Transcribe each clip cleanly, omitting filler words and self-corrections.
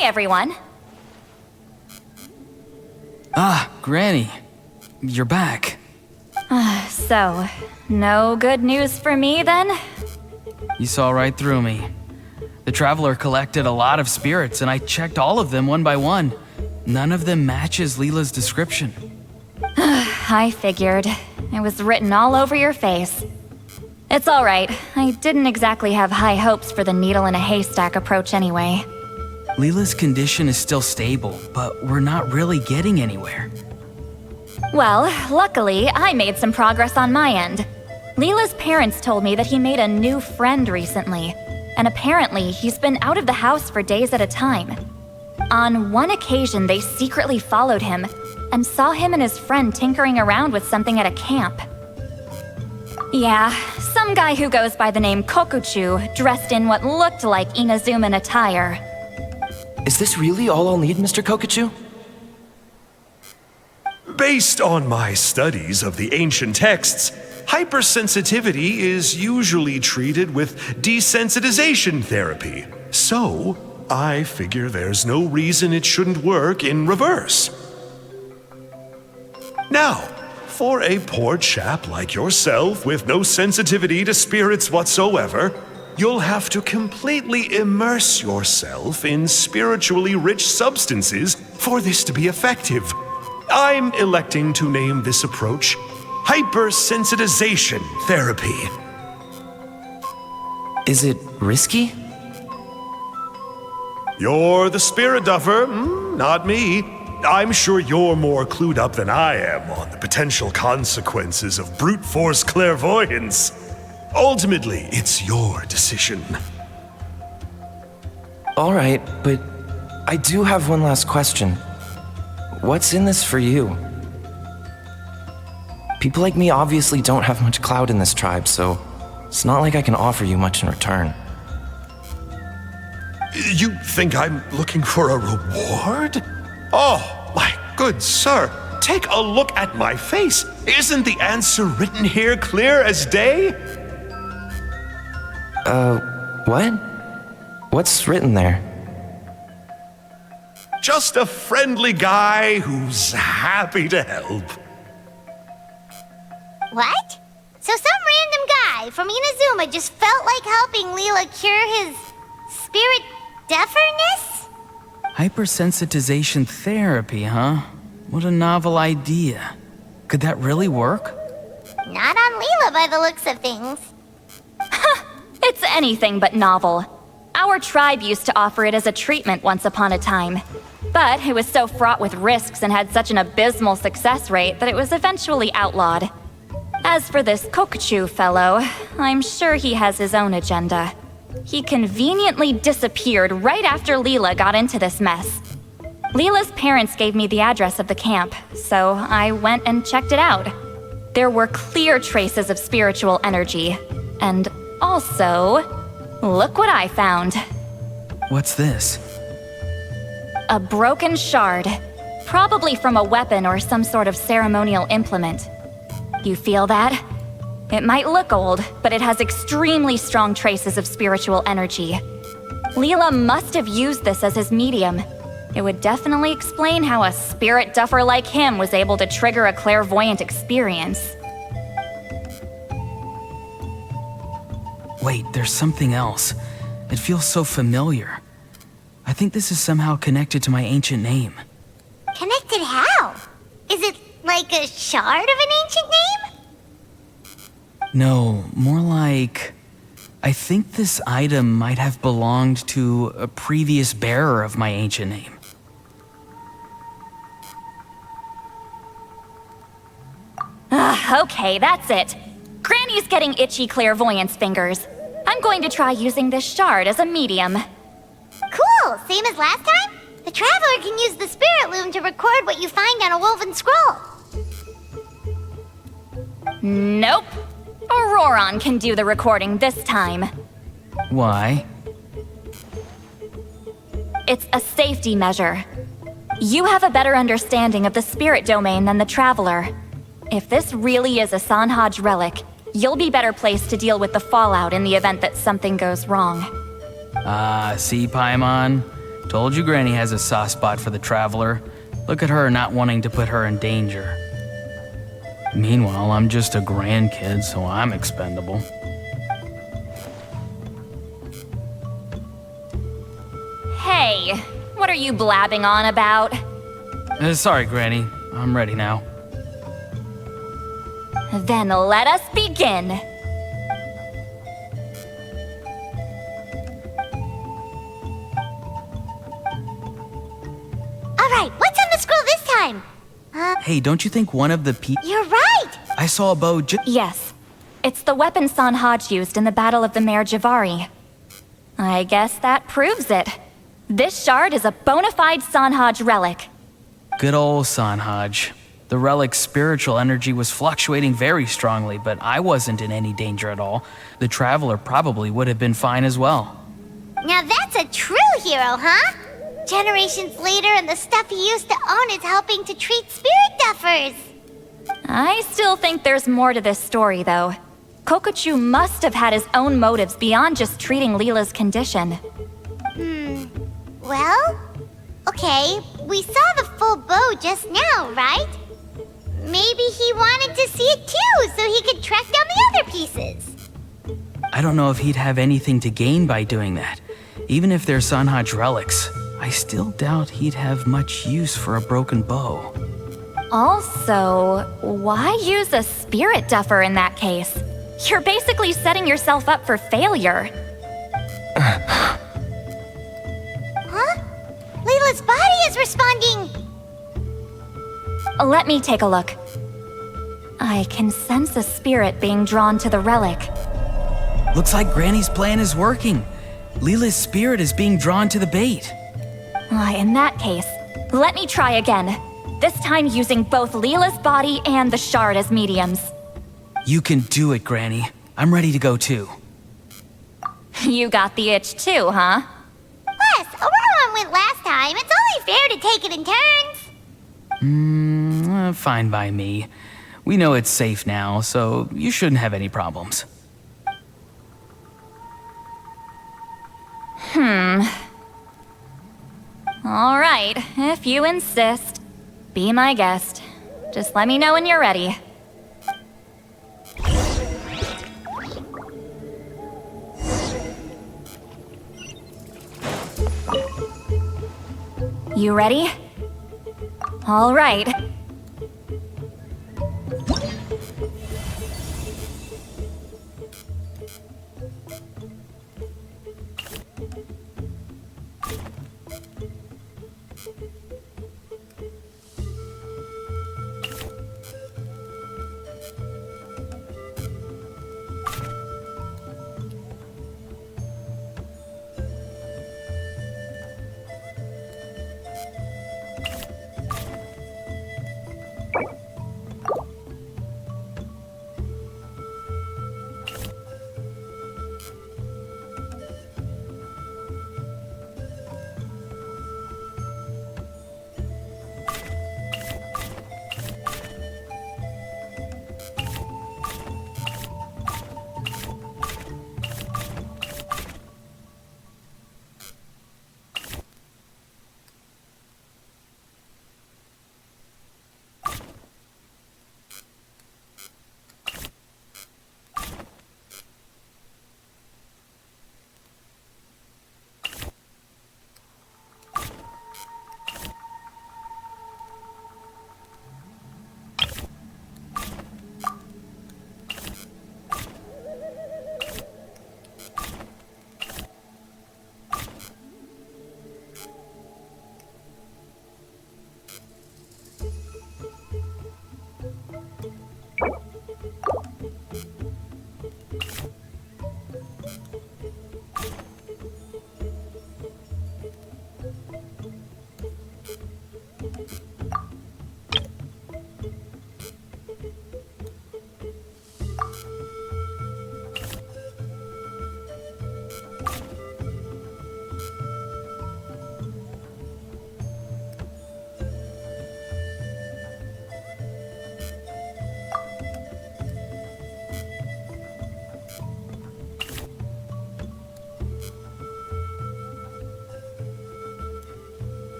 Hey, everyone. Ah, Granny. You're back. So, no good news for me then? You saw right through me. The Traveler collected a lot of spirits, and I checked all of them one by one. None of them matches Leela's description. I figured. It was written all over your face. It's alright. I didn't exactly have high hopes for the needle in a haystack approach anyway. Leela's condition is still stable, but we're not really getting anywhere. Well, luckily, I made some progress on my end. Leela's parents told me that he made a new friend recently, and apparently he's been out of the house for days at a time. On one occasion, they secretly followed him and saw him and his friend tinkering around with something at a camp. Yeah, some guy who goes by the name Kokuchu, dressed in what looked like Inazuman attire. Is this really all I'll need, Mr. Kokuchu? Based on my studies of the ancient texts, hypersensitivity is usually treated with desensitization therapy. So, I figure there's no reason it shouldn't work in reverse. Now, for a poor chap like yourself with no sensitivity to spirits whatsoever, you'll have to completely immerse yourself in spiritually rich substances for this to be effective. I'm electing to name this approach hypersensitization therapy. Is it risky? You're the spirit duffer, not me. I'm sure you're more clued up than I am on the potential consequences of brute force clairvoyance. Ultimately, it's your decision. All right, but I do have one last question. What's in this for you? People like me obviously don't have much clout in this tribe, so it's not like I can offer you much in return. You think I'm looking for a reward? Oh, my good sir, take a look at my face. Isn't the answer written here clear as day? What? What's written there? Just a friendly guy who's happy to help. What? So some random guy from Inazuma just felt like helping Leela cure his spirit deafness? Hypersensitization therapy, huh? What a novel idea. Could that really work? Not on Leela by the looks of things. It's anything but novel. Our tribe used to offer it as a treatment once upon a time. But it was so fraught with risks and had such an abysmal success rate that it was eventually outlawed. As for this Kokuchu fellow, I'm sure he has his own agenda. He conveniently disappeared right after Leela got into this mess. Leela's parents gave me the address of the camp, so I went and checked it out. There were clear traces of spiritual energy. And also, look what I found. What's this? A broken shard, probably from a weapon or some sort of ceremonial implement. You feel that? It might look old, but it has extremely strong traces of spiritual energy. Leela must have used this as his medium. It would definitely explain how a spirit duffer like him was able to trigger a clairvoyant experience. Wait, there's something else. It feels so familiar. I think this is somehow connected to my ancient name. Connected how? Is it like a shard of an ancient name? No, more like... I think this item might have belonged to a previous bearer of my ancient name. Okay, that's it. Granny's getting itchy clairvoyance fingers. I'm going to try using this shard as a medium. Cool, same as last time? The Traveler can use the Spirit Loom to record what you find on a woven scroll. Nope. Auroron can do the recording this time. Why? It's a safety measure. You have a better understanding of the spirit domain than the Traveler. If this really is a Sanhaj relic, you'll be better placed to deal with the fallout in the event that something goes wrong. See, Paimon? Told you Granny has a soft spot for the Traveler. Look at her not wanting to put her in danger. Meanwhile, I'm just a grandkid, so I'm expendable. Hey, what are you blabbing on about? Sorry, Granny. I'm ready now. Then let us begin. Alright, what's on the scroll this time? Hey, don't you think one of the You're right! I saw a bow Yes, it's the weapon Sanhaj used in the Battle of the Mare Javari. I guess that proves it. This shard is a bona fide Sanhaj relic. Good old Sanhaj. The relic's spiritual energy was fluctuating very strongly, but I wasn't in any danger at all. The Traveler probably would have been fine as well. Now that's a true hero, huh? Generations later and the stuff he used to own is helping to treat spirit duffers. I still think there's more to this story, though. Kokochu must have had his own motives beyond just treating Leela's condition. Well, okay, we saw the full bow just now, right? Maybe he wanted to see it too, so he could track down the other pieces. I don't know if he'd have anything to gain by doing that. Even if they're Sanhaj relics, I still doubt he'd have much use for a broken bow. Also, why use a spirit duffer in that case? You're basically setting yourself up for failure. Huh? Leela's body is responding! Let me take a look. I can sense a spirit being drawn to the relic. Looks like Granny's plan is working. Leela's spirit is being drawn to the bait. In that case, let me try again. This time using both Leela's body and the shard as mediums. You can do it, Granny. I'm ready to go too. You got the itch too, huh? Plus, Auroron went last time. It's only fair to take it in turns. Fine by me. We know it's safe now, so you shouldn't have any problems. All right, if you insist. Be my guest. Just let me know when you're ready. You ready? All right.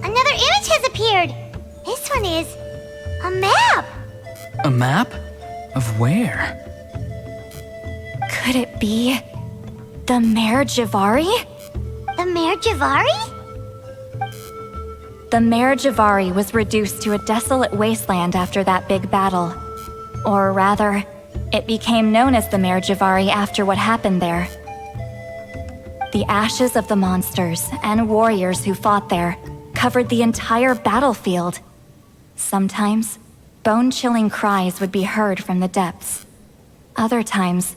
Another image has appeared. This one is a map. A map? Of where? Could it be the Mare Javari? The Mare Javari? The Mare Javari was reduced to a desolate wasteland after that big battle. Or rather, it became known as the Mare Javari after what happened there. The ashes of the monsters and warriors who fought there covered the entire battlefield. Sometimes, bone-chilling cries would be heard from the depths. Other times,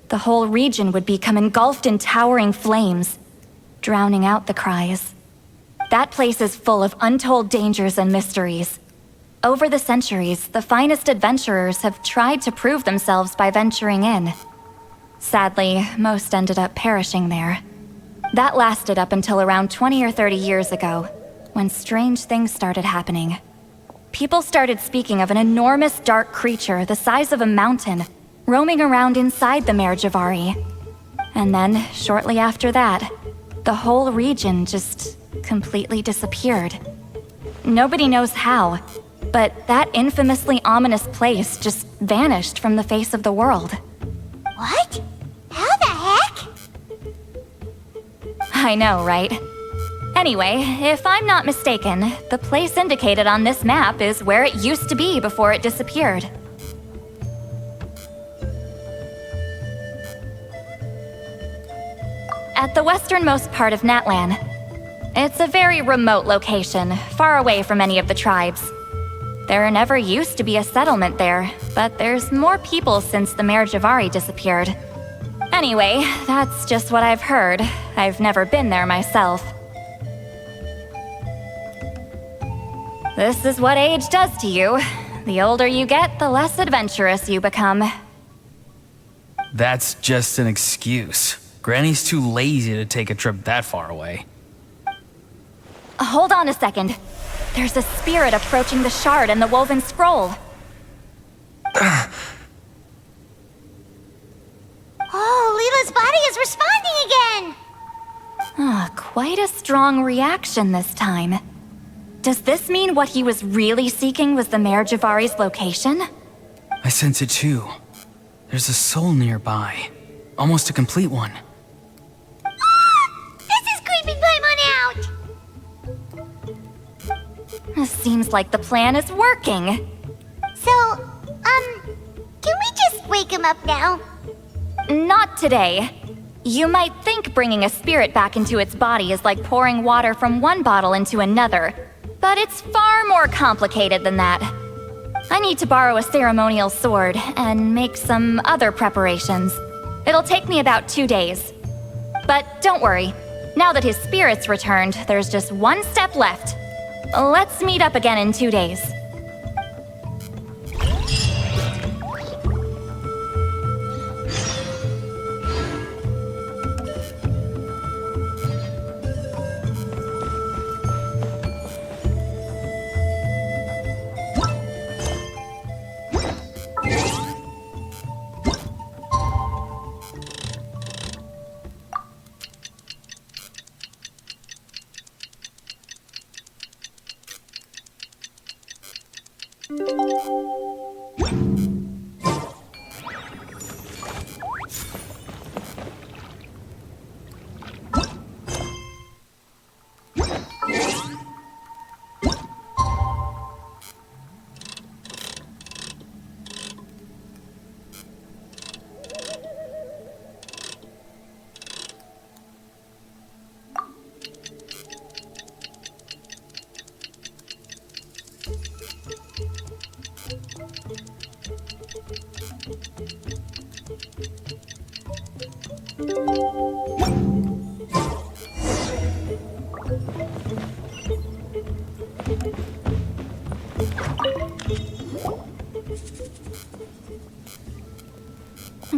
the whole region would become engulfed in towering flames, drowning out the cries. That place is full of untold dangers and mysteries. Over the centuries, the finest adventurers have tried to prove themselves by venturing in. Sadly, most ended up perishing there. That lasted up until around 20 or 30 years ago, when strange things started happening. People started speaking of an enormous dark creature the size of a mountain, roaming around inside the Mare Javari. And then, shortly after that, the whole region just completely disappeared. Nobody knows how, but that infamously ominous place just vanished from the face of the world. What? How the heck? I know, right? Anyway, if I'm not mistaken, the place indicated on this map is where it used to be before it disappeared. At the westernmost part of Natlan. It's a very remote location, far away from any of the tribes. There never used to be a settlement there, but there's more people since the Mare Javari disappeared. Anyway, that's just what I've heard. I've never been there myself. This is what age does to you. The older you get, the less adventurous you become. That's just an excuse. Granny's too lazy to take a trip that far away. Hold on a second. There's a spirit approaching the shard and the woven scroll. Oh, Leela's body is responding again! Quite a strong reaction this time. Does this mean what he was really seeking was the Mare Javari's location? I sense it too. There's a soul nearby. Almost a complete one. This is creeping Paimon out! Seems like the plan is working. So, can we just wake him up now? Not today. You might think bringing a spirit back into its body is like pouring water from one bottle into another, but it's far more complicated than that. I need to borrow a ceremonial sword and make some other preparations. It'll take me about 2 days. But don't worry, now that his spirit's returned, there's just one step left. Let's meet up again in 2 days.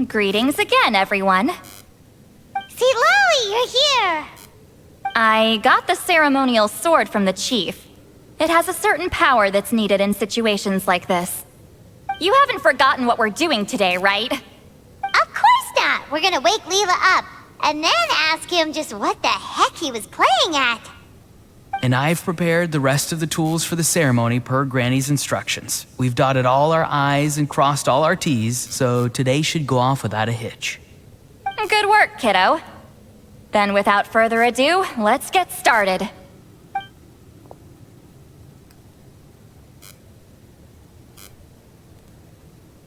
Greetings again, everyone. See, Lily, you're here! I got the ceremonial sword from the chief. It has a certain power that's needed in situations like this. you haven't forgotten what we're doing today, right? Of course not. We're gonna wake Leela up and then ask him just what the heck he was playing at. And I've prepared the rest of the tools for the ceremony per Granny's instructions. We've dotted all our I's and crossed all our T's, so today should go off without a hitch. Good work, kiddo. Then without further ado, let's get started.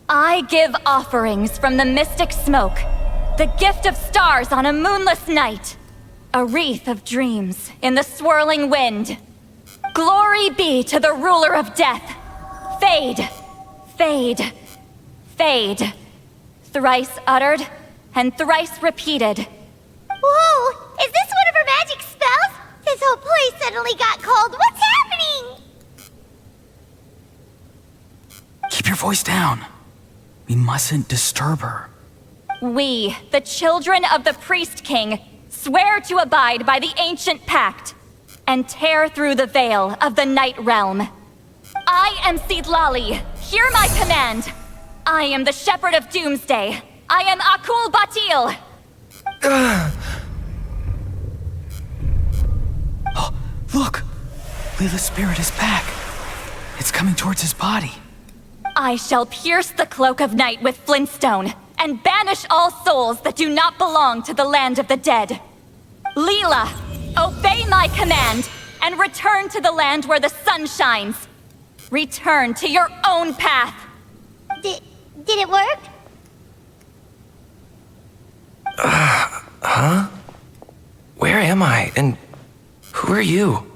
I give offerings from the mystic smoke, the gift of stars on a moonless night, a wreath of dreams in the swirling wind. Glory be to the ruler of death. Fade, fade, fade. Thrice uttered and thrice repeated. Whoa! Is this one of her magic spells? This whole place suddenly got cold. What's happening? Keep your voice down. We mustn't disturb her. We, the children of the Priest King, swear to abide by the ancient pact and tear through the veil of the Night Realm. I am Seedlali. Hear my command. I am the Shepherd of Doomsday. I am Akul Batil. Oh, look! Leela's spirit is back. It's coming towards his body. I shall pierce the cloak of night with flintstone and banish all souls that do not belong to the land of the dead. Leela, obey my command and return to the land where the sun shines. Return to your own path. Did it work? Huh? Where am I? And who are you?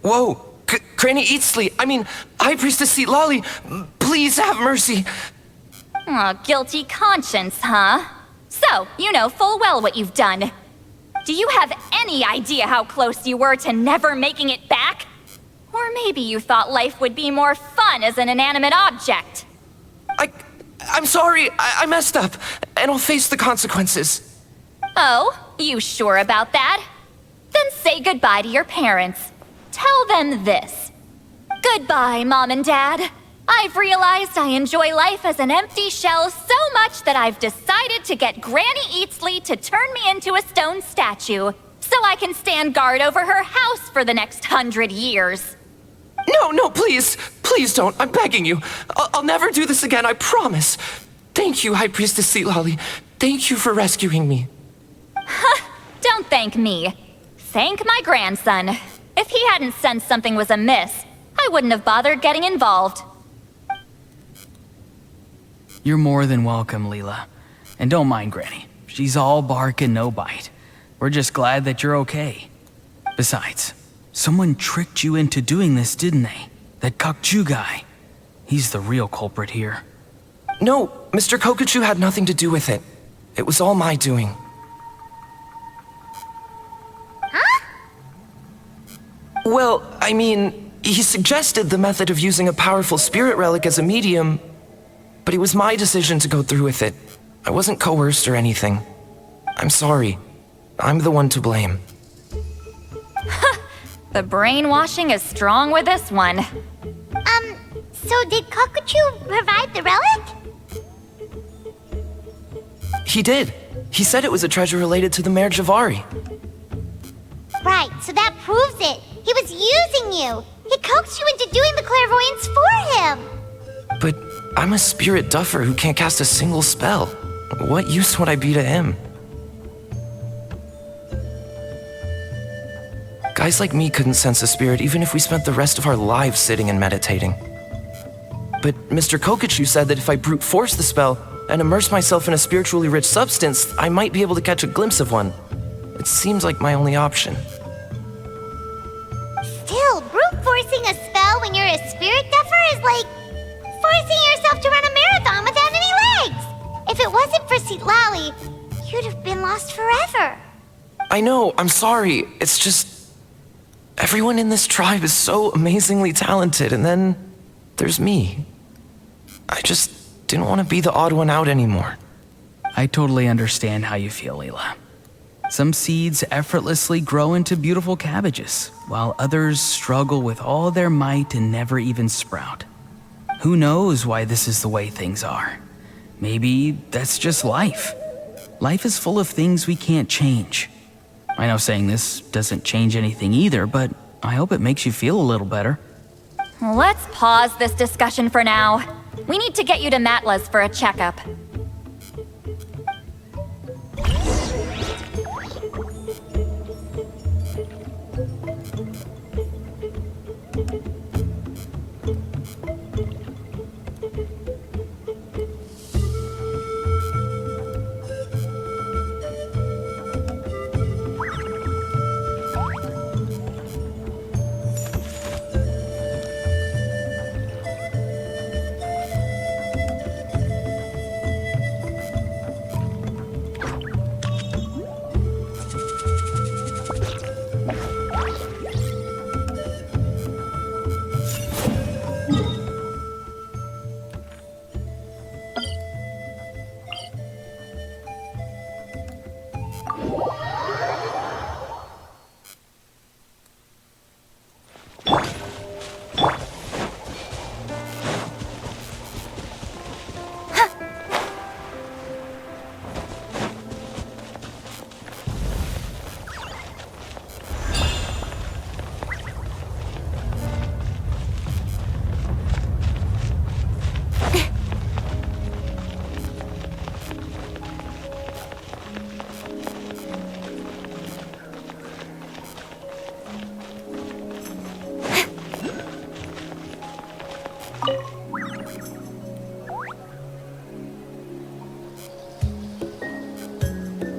Whoa! Granny Eatsley! High Priestess Seedlali! Please have mercy! Oh, guilty conscience, huh? So, you know full well what you've done. Do you have any idea how close you were to never making it back? Or maybe you thought life would be more fun as an inanimate object. I'm sorry, I messed up, and I'll face the consequences. Oh, you sure about that? Then say goodbye to your parents. Tell them this. Goodbye, Mom and Dad. I've realized I enjoy life as an empty shell so much that I've decided to get Granny Eatsley to turn me into a stone statue, so I can stand guard over her house for the next 100 years. No, please! Please don't, I'm begging you. I'll never do this again, I promise. Thank you, High Priestess Seedlali. Thank you for rescuing me. Don't thank me. Thank my grandson. If he hadn't sensed something was amiss, I wouldn't have bothered getting involved. You're more than welcome, Leela. And don't mind Granny. She's all bark and no bite. We're just glad that you're okay. Besides, someone tricked you into doing this, didn't they? That Kukju guy. He's the real culprit here. No, Mr. Kokachu had nothing to do with it. It was all my doing. Huh? Well, he suggested the method of using a powerful spirit relic as a medium, but it was my decision to go through with it. I wasn't coerced or anything. I'm sorry. I'm the one to blame. The brainwashing is strong with this one. So did Kokachu provide the relic? He did. He said it was a treasure related to the Mare Javari. Right, so that proves it. He was using you. He coaxed you into doing the clairvoyance for him. But I'm a spirit duffer who can't cast a single spell. What use would I be to him? Guys like me couldn't sense a spirit even if we spent the rest of our lives sitting and meditating. But Mr. Kokachu said that if I brute force the spell and immerse myself in a spiritually rich substance, I might be able to catch a glimpse of one. It seems like my only option. Still, brute forcing a spell when you're a spirit duffer is like forcing yourself to run a marathon without any legs. If it wasn't for Seedlali, you'd have been lost forever. I know, I'm sorry. It's just... everyone in this tribe is so amazingly talented, and then there's me. I just didn't want to be the odd one out anymore. I totally understand how you feel, Leela. Some seeds effortlessly grow into beautiful cabbages, while others struggle with all their might and never even sprout. Who knows why this is the way things are? Maybe that's just life. Life is full of things we can't change. I know saying this doesn't change anything either, but I hope it makes you feel a little better. Let's pause this discussion for now. We need to get you to Matla's for a checkup.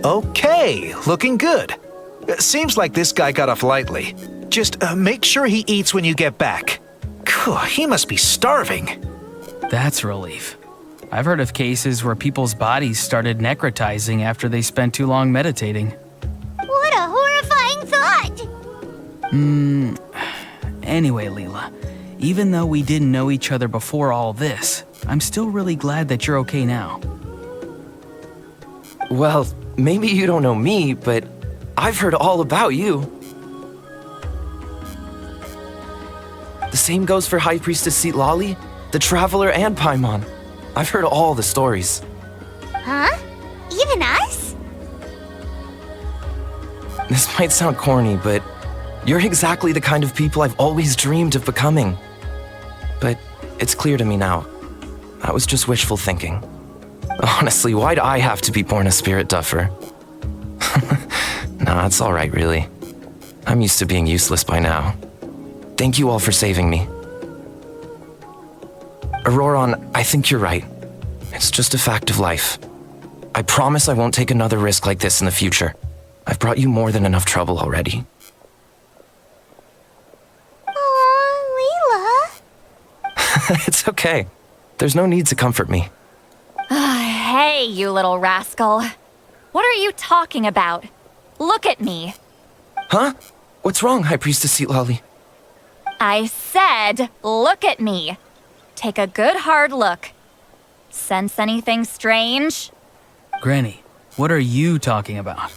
Okay, looking good. Seems like this guy got off lightly. Just make sure he eats when you get back. Phew, he must be starving. That's a relief. I've heard of cases where people's bodies started necrotizing after they spent too long meditating. What a horrifying thought! Anyway, Leela, even though we didn't know each other before all this, I'm still really glad that you're okay now. Well, maybe you don't know me, but I've heard all about you. The same goes for High Priestess Lali, the Traveler, and Paimon. I've heard all the stories. Huh? Even us? This might sound corny, but you're exactly the kind of people I've always dreamed of becoming. But it's clear to me now. That was just wishful thinking. Honestly, why'd I have to be born a spirit duffer? Nah, it's alright, really. I'm used to being useless by now. Thank you all for saving me. Auroron, I think you're right. It's just a fact of life. I promise I won't take another risk like this in the future. I've brought you more than enough trouble already. Aw, Leela. It's okay. There's no need to comfort me. Hey, you little rascal. What are you talking about? Look at me. Huh? What's wrong, High Priestess Lali? I said, look at me. Take a good hard look. Sense anything strange? Granny, what are you talking about?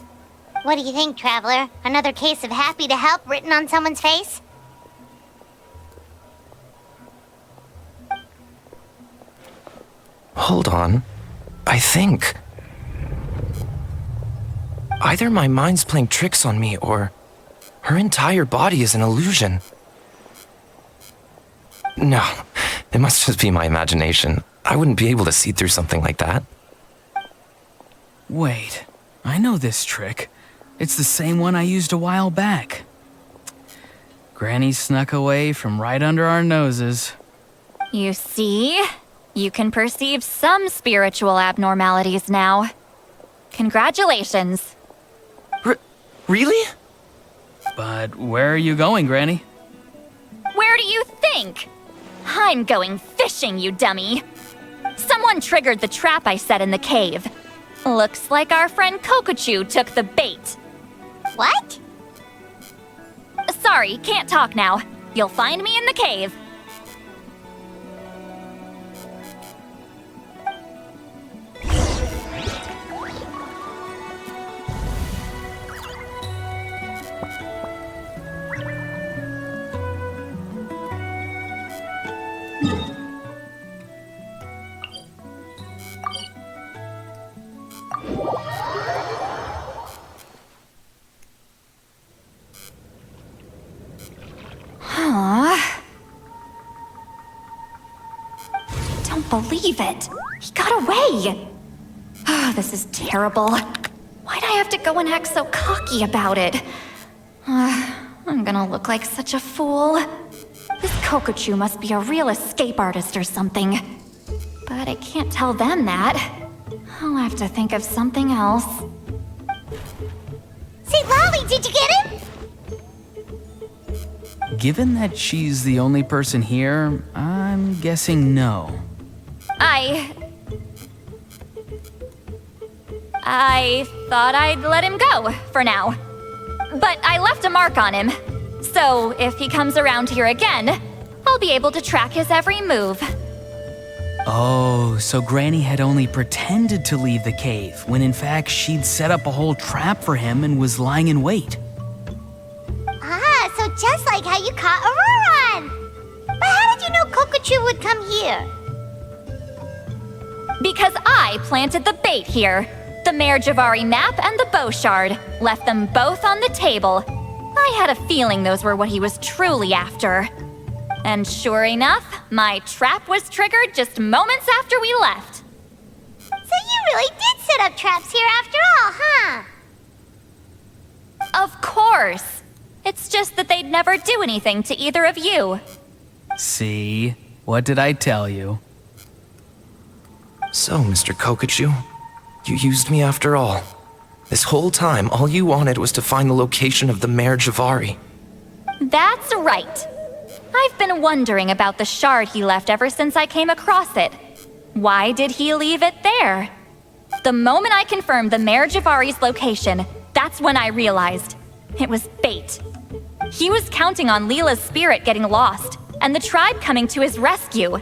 What do you think, Traveler? Another case of happy to help written on someone's face? Hold on. I think... either my mind's playing tricks on me, or her entire body is an illusion. No, it must just be my imagination. I wouldn't be able to see through something like that. Wait, I know this trick. It's the same one I used a while back. Granny snuck away from right under our noses. You see? You can perceive some spiritual abnormalities now. Congratulations. Really? But where are you going, Granny? Where do you think? I'm going fishing, you dummy. Someone triggered the trap I set in the cave. Looks like our friend Kokochu took the bait. What? Sorry, can't talk now. You'll find me in the cave. believe it. He got away. Oh, this is terrible. Why'd I have to go and act so cocky about it? I'm gonna look like such a fool. This Kokochu must be a real escape artist or something. But I can't tell them that. I'll have to think of something else. St. Lolly, did you get him? Given that she's the only person here, I'm guessing no. I thought I'd let him go, for now. But I left a mark on him. So if he comes around here again, I'll be able to track his every move. Oh, so Granny had only pretended to leave the cave, when in fact she'd set up a whole trap for him and was lying in wait. Ah, so just like how you caught Auroron! But how did you know Kokochu would come here? Because I planted the bait here. The Mare Javari map and the bow shard. Left them both on the table. I had a feeling those were what he was truly after. And sure enough, my trap was triggered just moments after we left. So you really did set up traps here after all, huh? Of course. It's just that they'd never do anything to either of you. See? What did I tell you? So, Mr. Kokochu, you used me after all. This whole time, all you wanted was to find the location of the Mare Javari. That's right. I've been wondering about the shard he left ever since I came across it. Why did he leave it there? The moment I confirmed the Mare Javari's location, that's when I realized it was bait. He was counting on Leela's spirit getting lost and the tribe coming to his rescue.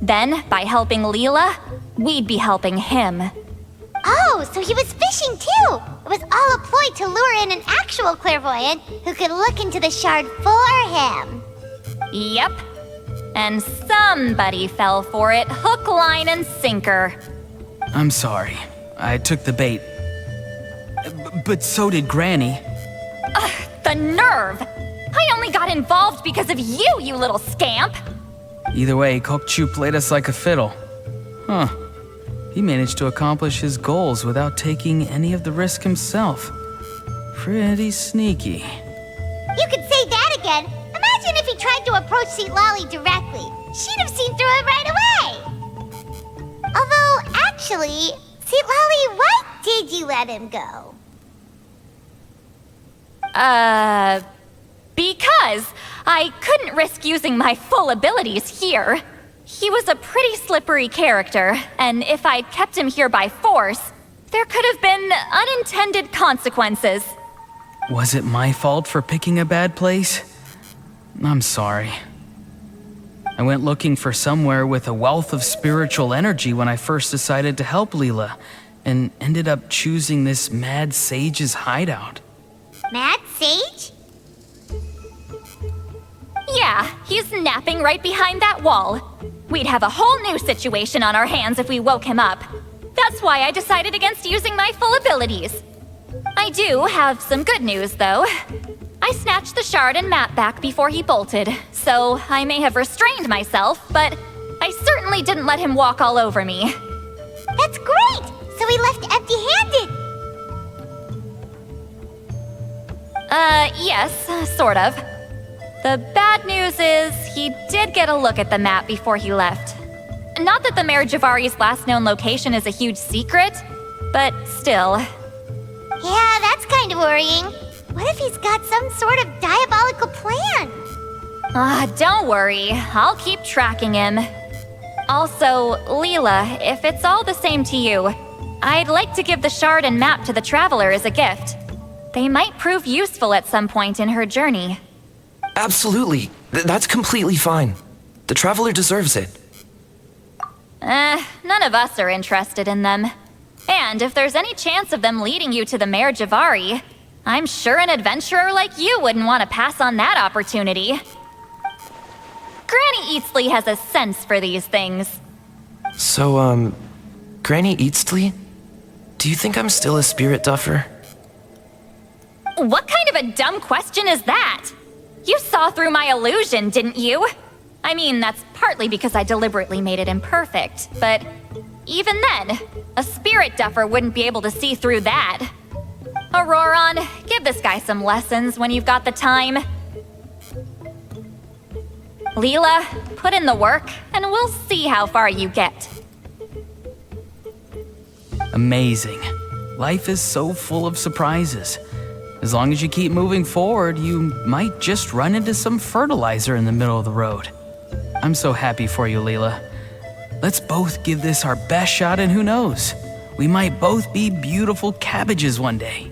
Then, by helping Leela, we'd be helping him. Oh, so he was fishing too! It was all a ploy to lure in an actual clairvoyant who could look into the shard for him. Yep. And somebody fell for it, hook, line, and sinker. I'm sorry. I took the bait. But so did Granny. The nerve! I only got involved because of you, you little scamp! Either way, Kokchu played us like a fiddle. Huh. He managed to accomplish his goals without taking any of the risk himself. Pretty sneaky. You could say that again. Imagine if he tried to approach St. Lolly directly. She'd have seen through it right away. Although, actually, St. Lolly, why did you let him go? Because I couldn't risk using my full abilities here. He was a pretty slippery character, and if I'd kept him here by force, there could have been unintended consequences. Was it my fault for picking a bad place? I'm sorry. I went looking for somewhere with a wealth of spiritual energy when I first decided to help Leela, and ended up choosing this mad sage's hideout. Mad Sage? Yeah, he's napping right behind that wall. We'd have a whole new situation on our hands if we woke him up. That's why I decided against using my full abilities. I do have some good news, though. I snatched the shard and map back before he bolted, so I may have restrained myself, but I certainly didn't let him walk all over me. That's great! So he left empty-handed! Yes, sort of. The bad news is he did get a look at the map before he left. Not that the Mare Javari's last known location is a huge secret, but still. Yeah, that's kind of worrying. What if he's got some sort of diabolical plan? Don't worry. I'll keep tracking him. Also, Leela, if it's all the same to you, I'd like to give the shard and map to the Traveler as a gift. They might prove useful at some point in her journey. Absolutely. That's completely fine. The Traveler deserves it. None of us are interested in them. And if there's any chance of them leading you to the Mare Javari, I'm sure an adventurer like you wouldn't want to pass on that opportunity. Granny Eatsley has a sense for these things. So, Granny Eatsley? Do you think I'm still a spirit duffer? What kind of a dumb question is that? You saw through my illusion, didn't you? I mean, that's partly because I deliberately made it imperfect, but even then, a spirit duffer wouldn't be able to see through that. Auroron, give this guy some lessons when you've got the time. Leela, put in the work, and we'll see how far you get. Amazing. Life is so full of surprises. As long as you keep moving forward, you might just run into some fertilizer in the middle of the road. I'm so happy for you, Leela. Let's both give this our best shot, and who knows? We might both be beautiful cabbages one day.